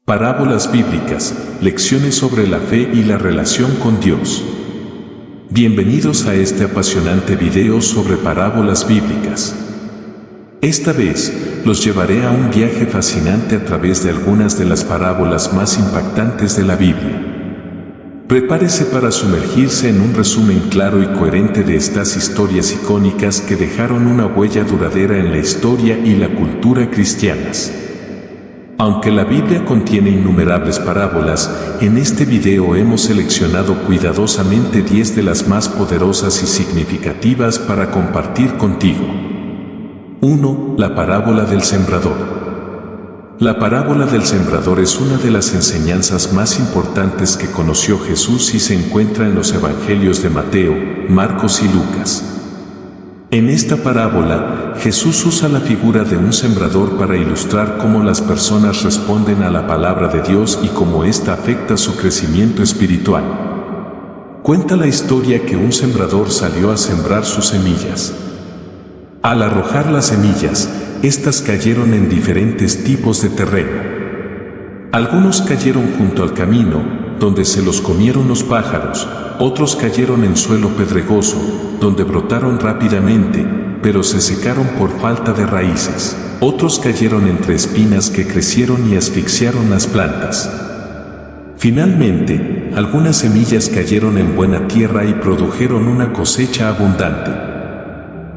Parábolas bíblicas, lecciones sobre la fe y la relación con Dios. Bienvenidos a este apasionante video sobre parábolas bíblicas. Esta vez, los llevaré a un viaje fascinante a través de algunas de las parábolas más impactantes de la Biblia. Prepárese para sumergirse en un resumen claro y coherente de estas historias icónicas que dejaron una huella duradera en la historia y la cultura cristianas. Aunque la Biblia contiene innumerables parábolas, en este video hemos seleccionado cuidadosamente 10 de las más poderosas y significativas para compartir contigo. 1. La parábola del sembrador. La parábola del sembrador es una de las enseñanzas más importantes que conoció Jesús y se encuentra en los evangelios de Mateo, Marcos y Lucas. En esta parábola, Jesús usa la figura de un sembrador para ilustrar cómo las personas responden a la palabra de Dios y cómo ésta afecta su crecimiento espiritual. Cuenta la historia que un sembrador salió a sembrar sus semillas. Al arrojar las semillas, éstas cayeron en diferentes tipos de terreno. Algunos cayeron junto al camino, donde se los comieron los pájaros. Otros cayeron en suelo pedregoso, donde brotaron rápidamente, pero se secaron por falta de raíces. Otros cayeron entre espinas que crecieron y asfixiaron las plantas. Finalmente, algunas semillas cayeron en buena tierra y produjeron una cosecha abundante.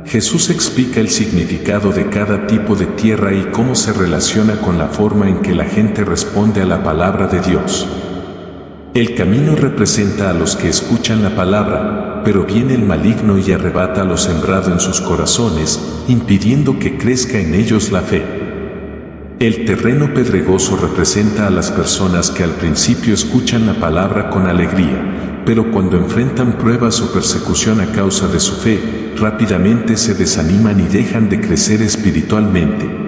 Jesús explica el significado de cada tipo de tierra y cómo se relaciona con la forma en que la gente responde a la palabra de Dios. El camino representa a los que escuchan la palabra, pero viene el maligno y arrebata lo sembrado en sus corazones, impidiendo que crezca en ellos la fe. El terreno pedregoso representa a las personas que al principio escuchan la palabra con alegría, pero cuando enfrentan pruebas o persecución a causa de su fe, rápidamente se desaniman y dejan de crecer espiritualmente.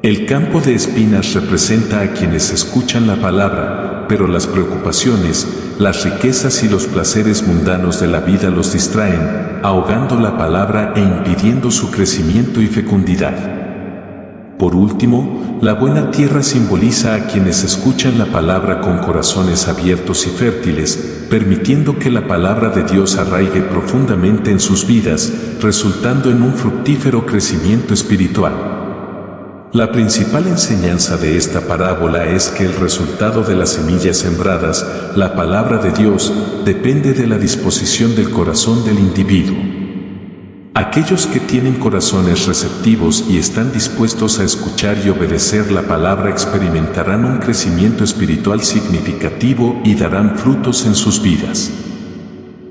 El campo de espinas representa a quienes escuchan la palabra, pero las preocupaciones, las riquezas y los placeres mundanos de la vida los distraen, ahogando la palabra e impidiendo su crecimiento y fecundidad. Por último, la buena tierra simboliza a quienes escuchan la palabra con corazones abiertos y fértiles, permitiendo que la palabra de Dios arraigue profundamente en sus vidas, resultando en un fructífero crecimiento espiritual. La principal enseñanza de esta parábola es que el resultado de las semillas sembradas, la palabra de Dios, depende de la disposición del corazón del individuo. Aquellos que tienen corazones receptivos y están dispuestos a escuchar y obedecer la palabra experimentarán un crecimiento espiritual significativo y darán frutos en sus vidas.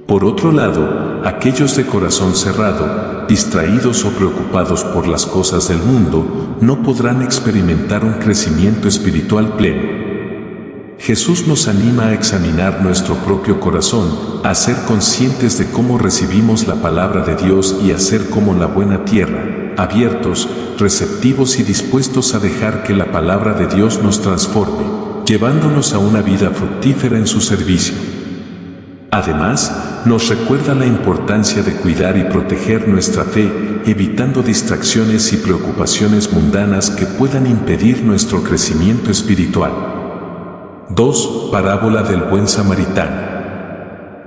Por otro lado, aquellos de corazón cerrado, distraídos o preocupados por las cosas del mundo, no podrán experimentar un crecimiento espiritual pleno. Jesús nos anima a examinar nuestro propio corazón, a ser conscientes de cómo recibimos la palabra de Dios y a ser como la buena tierra, abiertos, receptivos y dispuestos a dejar que la palabra de Dios nos transforme, llevándonos a una vida fructífera en su servicio. Además, nos recuerda la importancia de cuidar y proteger nuestra fe, evitando distracciones y preocupaciones mundanas que puedan impedir nuestro crecimiento espiritual. 2. Parábola del buen samaritano.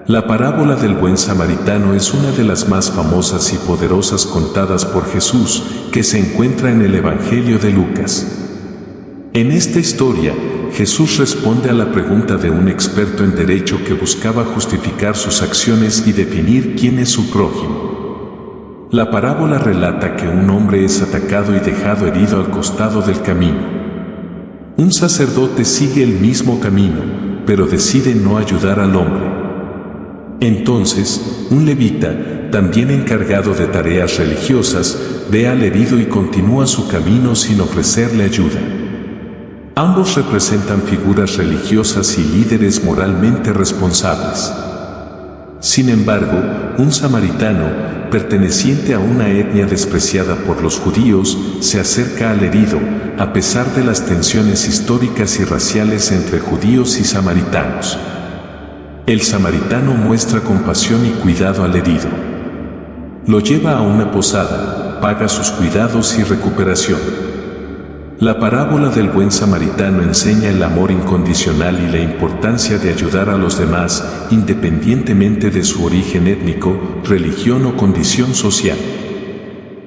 La parábola del buen samaritano es una de las más famosas y poderosas contadas por Jesús, que se encuentra en el Evangelio de Lucas. En esta historia, Jesús responde a la pregunta de un experto en derecho que buscaba justificar sus acciones y definir quién es su prójimo. La parábola relata que un hombre es atacado y dejado herido al costado del camino. Un sacerdote sigue el mismo camino, pero decide no ayudar al hombre. Entonces, un levita, también encargado de tareas religiosas, ve al herido y continúa su camino sin ofrecerle ayuda. Ambos representan figuras religiosas y líderes moralmente responsables. Sin embargo, un samaritano, perteneciente a una etnia despreciada por los judíos, se acerca al herido, a pesar de las tensiones históricas y raciales entre judíos y samaritanos. El samaritano muestra compasión y cuidado al herido. Lo lleva a una posada, paga sus cuidados y recuperación. La parábola del buen samaritano enseña el amor incondicional y la importancia de ayudar a los demás, independientemente de su origen étnico, religión o condición social.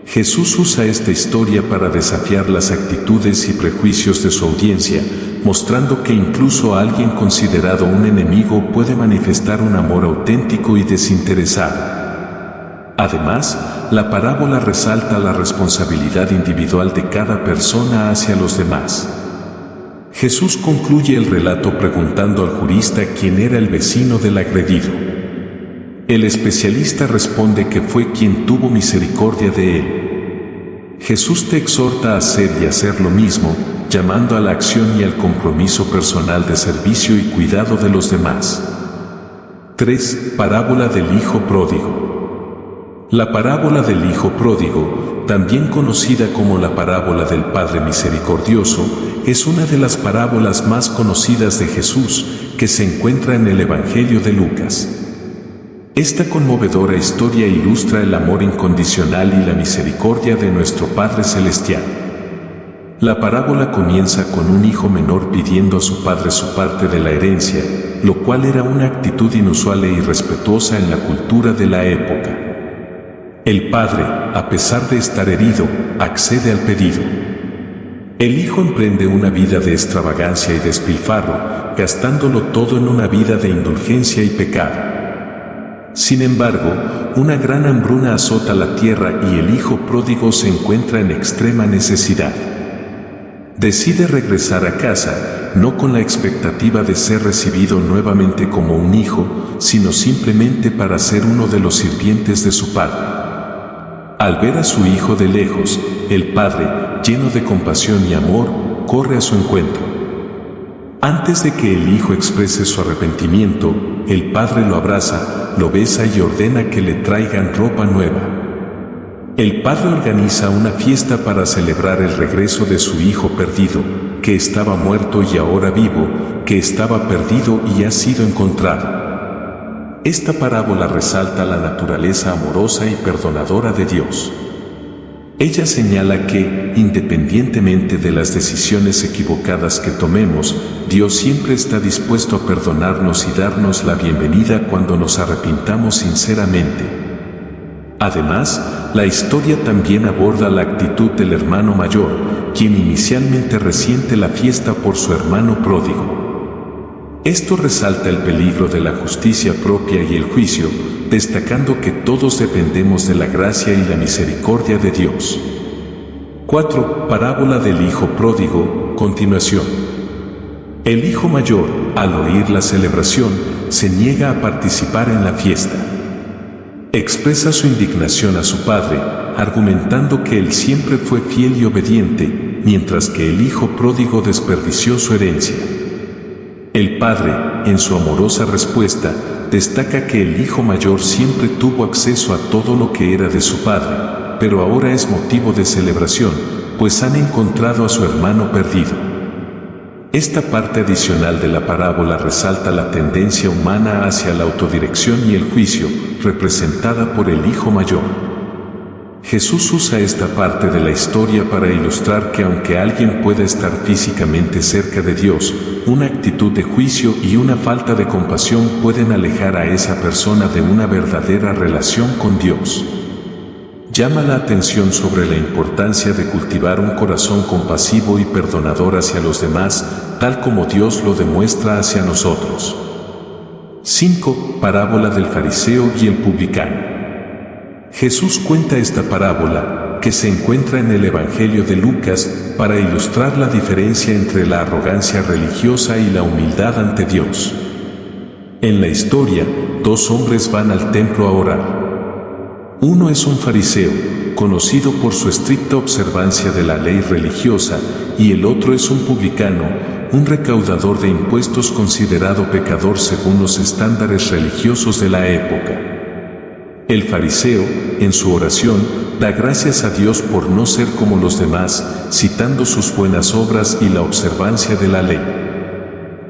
Jesús usa esta historia para desafiar las actitudes y prejuicios de su audiencia, mostrando que incluso alguien considerado un enemigo puede manifestar un amor auténtico y desinteresado. Además, la parábola resalta la responsabilidad individual de cada persona hacia los demás. Jesús concluye el relato preguntando al jurista quién era el vecino del agredido. El especialista responde que fue quien tuvo misericordia de él. Jesús te exhorta a hacer y hacer lo mismo, llamando a la acción y al compromiso personal de servicio y cuidado de los demás. 3. Parábola del Hijo Pródigo. La parábola del Hijo Pródigo, también conocida como la parábola del Padre Misericordioso, es una de las parábolas más conocidas de Jesús, que se encuentra en el Evangelio de Lucas. Esta conmovedora historia ilustra el amor incondicional y la misericordia de nuestro Padre Celestial. La parábola comienza con un hijo menor pidiendo a su padre su parte de la herencia, lo cual era una actitud inusual e irrespetuosa en la cultura de la época. El padre, a pesar de estar herido, accede al pedido. El hijo emprende una vida de extravagancia y despilfarro, gastándolo todo en una vida de indulgencia y pecado. Sin embargo, una gran hambruna azota la tierra y el hijo pródigo se encuentra en extrema necesidad. Decide regresar a casa, no con la expectativa de ser recibido nuevamente como un hijo, sino simplemente para ser uno de los sirvientes de su padre. Al ver a su hijo de lejos, el padre, lleno de compasión y amor, corre a su encuentro. Antes de que el hijo exprese su arrepentimiento, el padre lo abraza, lo besa y ordena que le traigan ropa nueva. El padre organiza una fiesta para celebrar el regreso de su hijo perdido, que estaba muerto y ahora vivo, que estaba perdido y ha sido encontrado. Esta parábola resalta la naturaleza amorosa y perdonadora de Dios. Ella señala que, independientemente de las decisiones equivocadas que tomemos, Dios siempre está dispuesto a perdonarnos y darnos la bienvenida cuando nos arrepintamos sinceramente. Además, la historia también aborda la actitud del hermano mayor, quien inicialmente resiente la fiesta por su hermano pródigo. Esto resalta el peligro de la justicia propia y el juicio, destacando que todos dependemos de la gracia y la misericordia de Dios. 4. Parábola del Hijo Pródigo, continuación. El hijo mayor, al oír la celebración, se niega a participar en la fiesta. Expresa su indignación a su padre, argumentando que él siempre fue fiel y obediente, mientras que el hijo pródigo desperdició su herencia. El padre, en su amorosa respuesta, destaca que el hijo mayor siempre tuvo acceso a todo lo que era de su padre, pero ahora es motivo de celebración, pues han encontrado a su hermano perdido. Esta parte adicional de la parábola resalta la tendencia humana hacia la autodirección y el juicio, representada por el hijo mayor. Jesús usa esta parte de la historia para ilustrar que aunque alguien pueda estar físicamente cerca de Dios, una actitud de juicio y una falta de compasión pueden alejar a esa persona de una verdadera relación con Dios. Llama la atención sobre la importancia de cultivar un corazón compasivo y perdonador hacia los demás, tal como Dios lo demuestra hacia nosotros. 5. Parábola del fariseo y el publicano. Jesús cuenta esta parábola, que se encuentra en el Evangelio de Lucas, para ilustrar la diferencia entre la arrogancia religiosa y la humildad ante Dios. En la historia, dos hombres van al templo a orar. Uno es un fariseo, conocido por su estricta observancia de la ley religiosa, y el otro es un publicano, un recaudador de impuestos considerado pecador según los estándares religiosos de la época. El fariseo, en su oración, da gracias a Dios por no ser como los demás, citando sus buenas obras y la observancia de la ley.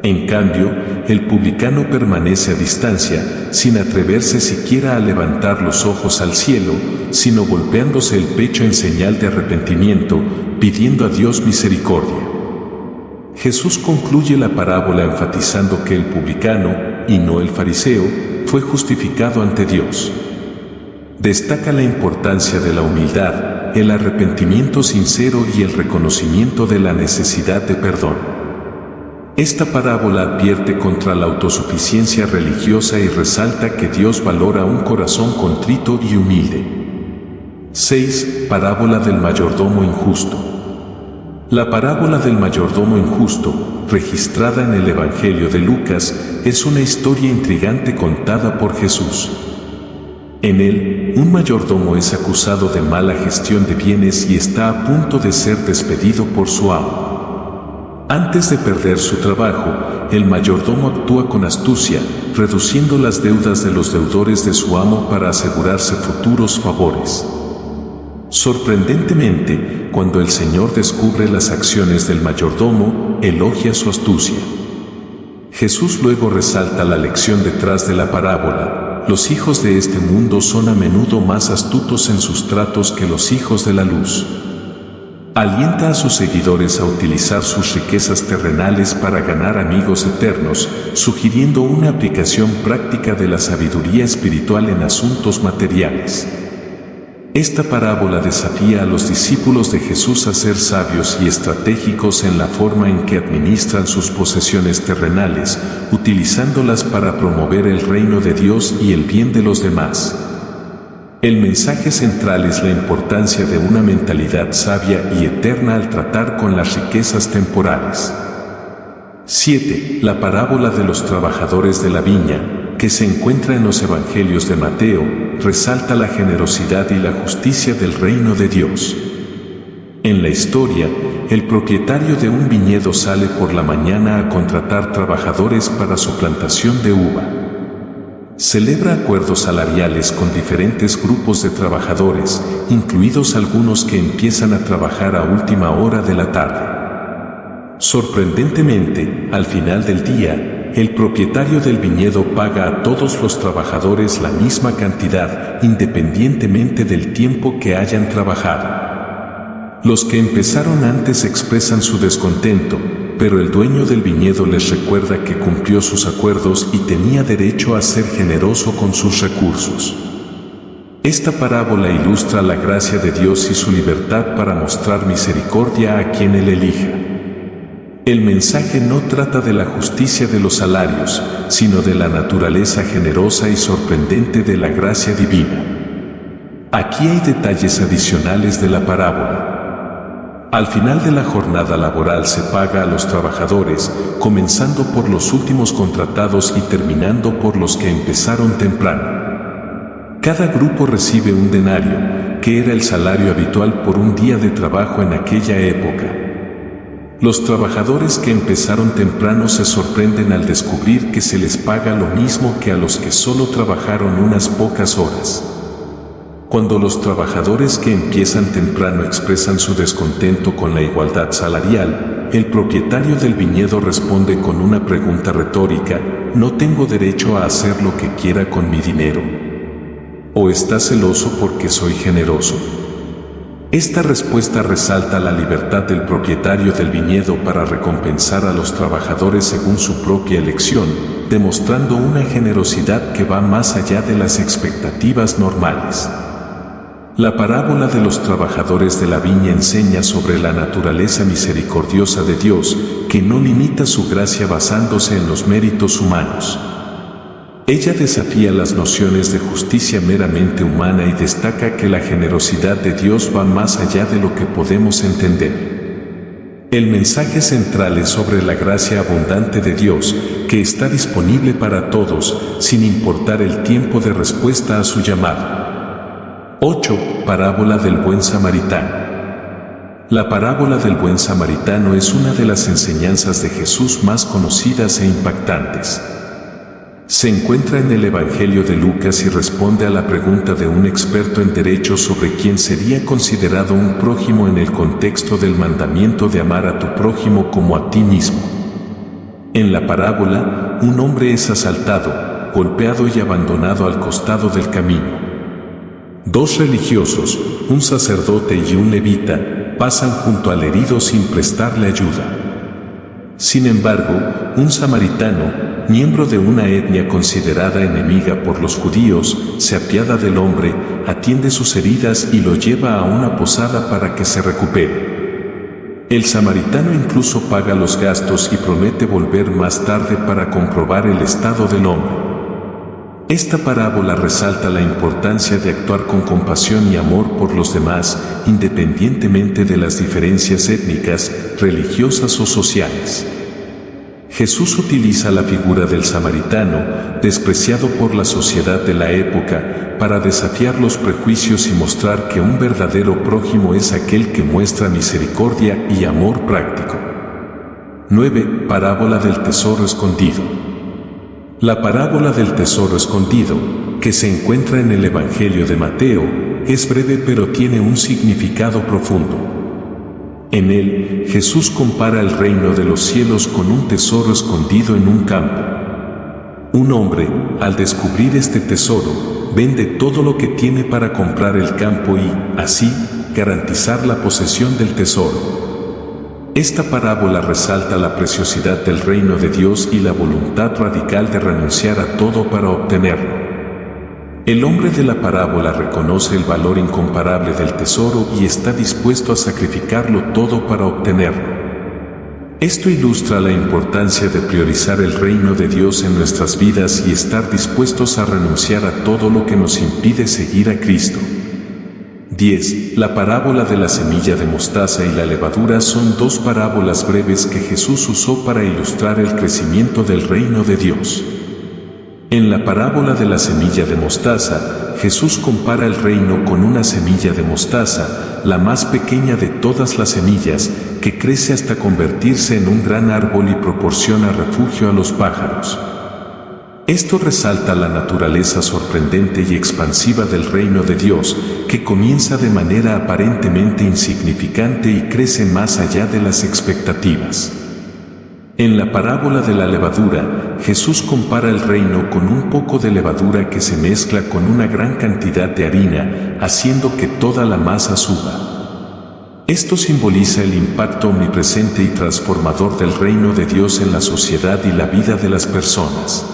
En cambio, el publicano permanece a distancia, sin atreverse siquiera a levantar los ojos al cielo, sino golpeándose el pecho en señal de arrepentimiento, pidiendo a Dios misericordia. Jesús concluye la parábola enfatizando que el publicano, y no el fariseo, fue justificado ante Dios. Destaca la importancia de la humildad, el arrepentimiento sincero y el reconocimiento de la necesidad de perdón. Esta parábola advierte contra la autosuficiencia religiosa y resalta que Dios valora un corazón contrito y humilde. 6. Parábola del mayordomo injusto. La parábola del mayordomo injusto, registrada en el Evangelio de Lucas, es una historia intrigante contada por Jesús. En él, un mayordomo es acusado de mala gestión de bienes y está a punto de ser despedido por su amo. Antes de perder su trabajo, el mayordomo actúa con astucia, reduciendo las deudas de los deudores de su amo para asegurarse futuros favores. Sorprendentemente, cuando el Señor descubre las acciones del mayordomo, elogia su astucia. Jesús luego resalta la lección detrás de la parábola: los hijos de este mundo son a menudo más astutos en sus tratos que los hijos de la luz. Alienta a sus seguidores a utilizar sus riquezas terrenales para ganar amigos eternos, sugiriendo una aplicación práctica de la sabiduría espiritual en asuntos materiales. Esta parábola desafía a los discípulos de Jesús a ser sabios y estratégicos en la forma en que administran sus posesiones terrenales, utilizándolas para promover el reino de Dios y el bien de los demás. El mensaje central es la importancia de una mentalidad sabia y eterna al tratar con las riquezas temporales. 7. La parábola de los trabajadores de la viña, que se encuentra en los Evangelios de Mateo, resalta la generosidad y la justicia del reino de Dios. En la historia, el propietario de un viñedo sale por la mañana a contratar trabajadores para su plantación de uva. Celebra acuerdos salariales con diferentes grupos de trabajadores, incluidos algunos que empiezan a trabajar a última hora de la tarde. Sorprendentemente, al final del día, el propietario del viñedo paga a todos los trabajadores la misma cantidad, independientemente del tiempo que hayan trabajado. Los que empezaron antes expresan su descontento, pero el dueño del viñedo les recuerda que cumplió sus acuerdos y tenía derecho a ser generoso con sus recursos. Esta parábola ilustra la gracia de Dios y su libertad para mostrar misericordia a quien Él elija. El mensaje no trata de la justicia de los salarios, sino de la naturaleza generosa y sorprendente de la gracia divina. Aquí hay detalles adicionales de la parábola. Al final de la jornada laboral se paga a los trabajadores, comenzando por los últimos contratados y terminando por los que empezaron temprano. Cada grupo recibe un denario, que era el salario habitual por un día de trabajo en aquella época. Los trabajadores que empezaron temprano se sorprenden al descubrir que se les paga lo mismo que a los que solo trabajaron unas pocas horas. Cuando los trabajadores que empiezan temprano expresan su descontento con la igualdad salarial, el propietario del viñedo responde con una pregunta retórica: ¿no tengo derecho a hacer lo que quiera con mi dinero? ¿O está celoso porque soy generoso? Esta respuesta resalta la libertad del propietario del viñedo para recompensar a los trabajadores según su propia elección, demostrando una generosidad que va más allá de las expectativas normales. La parábola de los trabajadores de la viña enseña sobre la naturaleza misericordiosa de Dios, que no limita su gracia basándose en los méritos humanos. Ella desafía las nociones de justicia meramente humana y destaca que la generosidad de Dios va más allá de lo que podemos entender. El mensaje central es sobre la gracia abundante de Dios, que está disponible para todos, sin importar el tiempo de respuesta a su llamado. 8. Parábola del buen samaritano. La parábola del buen samaritano es una de las enseñanzas de Jesús más conocidas e impactantes. Se encuentra en el Evangelio de Lucas y responde a la pregunta de un experto en derecho sobre quién sería considerado un prójimo en el contexto del mandamiento de amar a tu prójimo como a ti mismo. En la parábola, un hombre es asaltado, golpeado y abandonado al costado del camino. Dos religiosos, un sacerdote y un levita, pasan junto al herido sin prestarle ayuda. Sin embargo, un samaritano, miembro de una etnia considerada enemiga por los judíos, se apiada del hombre, atiende sus heridas y lo lleva a una posada para que se recupere. El samaritano incluso paga los gastos y promete volver más tarde para comprobar el estado del hombre. Esta parábola resalta la importancia de actuar con compasión y amor por los demás, independientemente de las diferencias étnicas, religiosas o sociales. Jesús utiliza la figura del samaritano, despreciado por la sociedad de la época, para desafiar los prejuicios y mostrar que un verdadero prójimo es aquel que muestra misericordia y amor práctico. 9. Parábola del tesoro escondido. La parábola del tesoro escondido, que se encuentra en el Evangelio de Mateo, es breve pero tiene un significado profundo. En él, Jesús compara el reino de los cielos con un tesoro escondido en un campo. Un hombre, al descubrir este tesoro, vende todo lo que tiene para comprar el campo y, así, garantizar la posesión del tesoro. Esta parábola resalta la preciosidad del reino de Dios y la voluntad radical de renunciar a todo para obtenerlo. El hombre de la parábola reconoce el valor incomparable del tesoro y está dispuesto a sacrificarlo todo para obtenerlo. Esto ilustra la importancia de priorizar el reino de Dios en nuestras vidas y estar dispuestos a renunciar a todo lo que nos impide seguir a Cristo. 10. La parábola de la semilla de mostaza y la levadura son dos parábolas breves que Jesús usó para ilustrar el crecimiento del reino de Dios. En la parábola de la semilla de mostaza, Jesús compara el reino con una semilla de mostaza, la más pequeña de todas las semillas, que crece hasta convertirse en un gran árbol y proporciona refugio a los pájaros. Esto resalta la naturaleza sorprendente y expansiva del reino de Dios, que comienza de manera aparentemente insignificante y crece más allá de las expectativas. En la parábola de la levadura, Jesús compara el reino con un poco de levadura que se mezcla con una gran cantidad de harina, haciendo que toda la masa suba. Esto simboliza el impacto omnipresente y transformador del reino de Dios en la sociedad y la vida de las personas.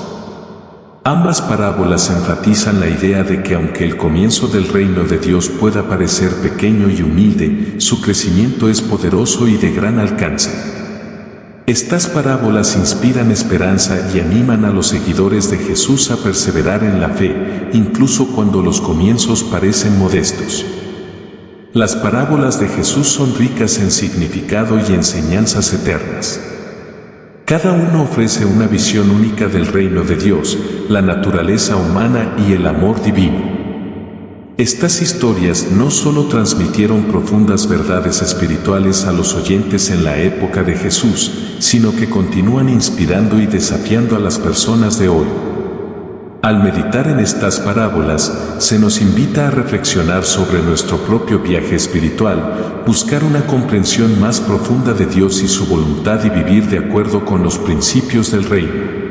Ambas parábolas enfatizan la idea de que aunque el comienzo del reino de Dios pueda parecer pequeño y humilde, su crecimiento es poderoso y de gran alcance. Estas parábolas inspiran esperanza y animan a los seguidores de Jesús a perseverar en la fe, incluso cuando los comienzos parecen modestos. Las parábolas de Jesús son ricas en significado y enseñanzas eternas. Cada uno ofrece una visión única del reino de Dios, la naturaleza humana y el amor divino. Estas historias no solo transmitieron profundas verdades espirituales a los oyentes en la época de Jesús, sino que continúan inspirando y desafiando a las personas de hoy. Al meditar en estas parábolas, se nos invita a reflexionar sobre nuestro propio viaje espiritual, buscar una comprensión más profunda de Dios y su voluntad y vivir de acuerdo con los principios del reino.